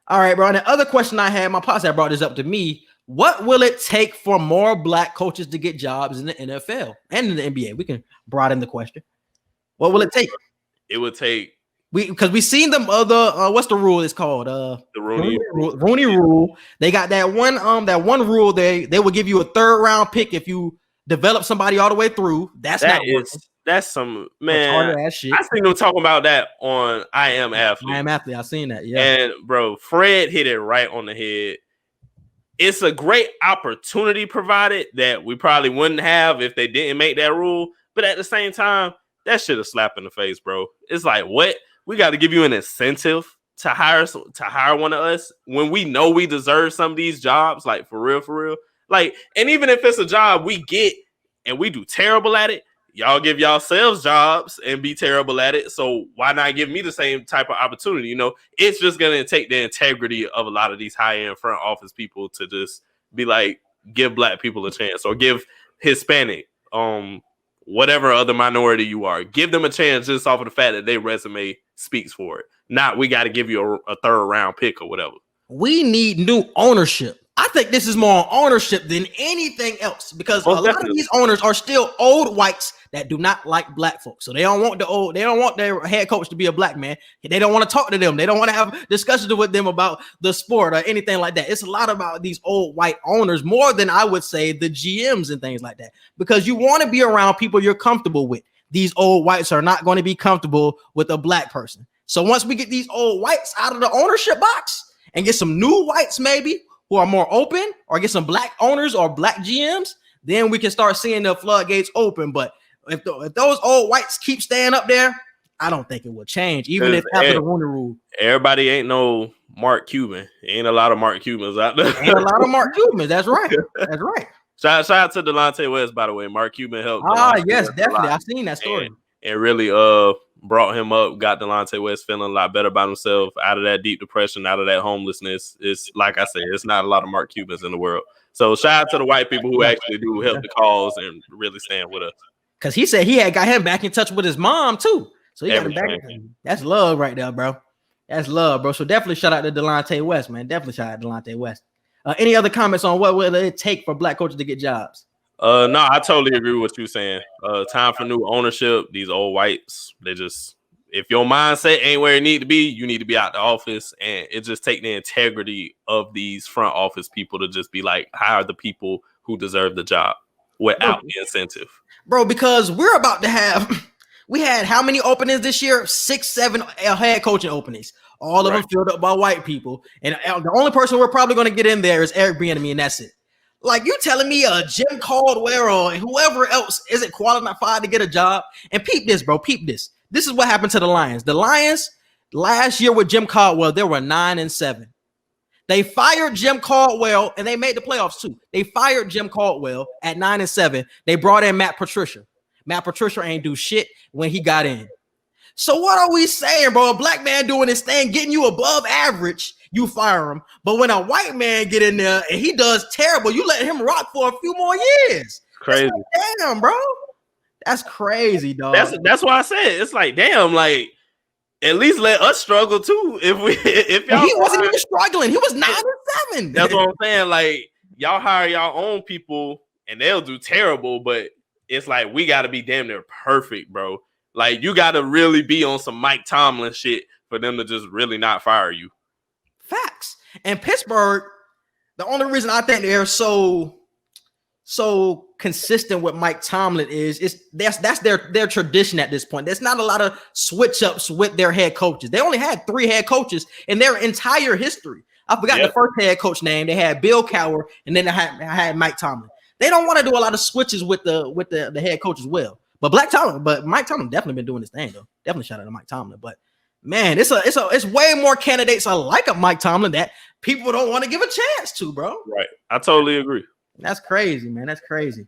All right, bro. And the other question I had, my pops had brought this up to me. What will it take for more black coaches to get jobs in the NFL and in the NBA? We can broaden the question. What will it take? It would take because we seen them other what's the rule it's called? The Rooney rule. They got that one rule they will give you a third round pick if you develop somebody all the way through. That's some man. I seen them talking about that on I Am Athlete. I Am Athlete. I seen that. Yeah. And bro, Fred hit it right on the head. It's a great opportunity provided that we probably wouldn't have if they didn't make that rule. But at the same time, that shit a slap in the face, bro. It's like, what? We got to give you an incentive to hire one of us when we know we deserve some of these jobs, like for real. Like, and even if it's a job we get and we do terrible at it, y'all give yourselves jobs and be terrible at it. So why not give me the same type of opportunity? You know, it's just going to take the integrity of a lot of these high-end front office people to just be like, give black people a chance or give Hispanic, whatever other minority you are, give them a chance just off of the fact that their resume speaks for it. Not we got to give you a third round pick or whatever. We need new ownership. I think this is more ownership than anything else because a lot of these owners are still old whites that do not like black folks. So they don't want their head coach to be a black man. They don't want to talk to them. They don't want to have discussions with them about the sport or anything like that. It's a lot about these old white owners more than I would say the GMs and things like that, because you want to be around people you're comfortable with. These old whites are not going to be comfortable with a black person. So once we get these old whites out of the ownership box and get some new whites maybe who are more open, or get some black owners or black GMs, then we can start seeing the floodgates open. But if those old whites keep staying up there, I don't think it will change, even if after the Rooney Rule. Everybody ain't no Mark Cuban. Ain't a lot of Mark Cubans out there. Ain't a lot of Mark Cubans. That's right. That's right. Shout out to Delonte West, by the way. Mark Cuban helped. Yes, definitely. I've seen that story. And really brought him up, got Delonte West feeling a lot better about himself, out of that deep depression, out of that homelessness. It's like I said, it's not a lot of Mark Cubans in the world. So shout out to the white people who actually do help the cause and really stand with us. Because he said he had got him back in touch with his mom too. So he got him back. That's love right there, bro. That's love, bro. So definitely shout out to Delonte West, man. Definitely shout out to Delonte West. Any other comments on what will it take for black coaches to get jobs? No, I totally agree with what you're saying. Time for new ownership. These old whites, they just, if your mindset ain't where it need to be, you need to be out the office. And it just take the integrity of these front office people to just be like, hire the people who deserve the job without the incentive. Bro, because we're about to have, we had how many openings this year? 6, 7 head coaching openings. All of them filled up by white people. And the only person we're probably going to get in there is Eric Bieniemy, and that's it. Like, you telling me Jim Caldwell or whoever else isn't qualified to get a job? And peep this, bro. Peep this. This is what happened to the Lions. The Lions last year with Jim Caldwell, they were 9-7. They fired Jim Caldwell, and they made the playoffs too. They fired Jim Caldwell at 9-7. They brought in Matt Patricia. Matt Patricia ain't do shit when he got in. So what are we saying, bro? A black man doing his thing, getting you above average, you fire him. But when a white man get in there and he does terrible, you let him rock for a few more years. Crazy. Like, damn, bro. That's crazy, dog. That's why I said it's like, damn, like at least let us struggle too. If y'all, he wasn't even struggling. He was 9-7. That's what I'm saying. Like, y'all hire y'all own people and they'll do terrible, but it's like we got to be damn near perfect, bro. Like, you got to really be on some Mike Tomlin shit for them to just really not fire you. Facts. And Pittsburgh, the only reason I think they're so consistent with Mike Tomlin is that's their tradition at this point. There's not a lot of switch ups with their head coaches. They only had 3 head coaches in their entire history. I forgot the first head coach name. They had Bill Cowher, and then I had Mike Tomlin. They don't want to do a lot of switches with the head coach as well. But Mike Tomlin definitely been doing his thing though. Definitely shout out to Mike Tomlin. But man, it's way more candidates like a Mike Tomlin that people don't want to give a chance to, bro. Right. I totally agree. That's crazy, man. That's crazy.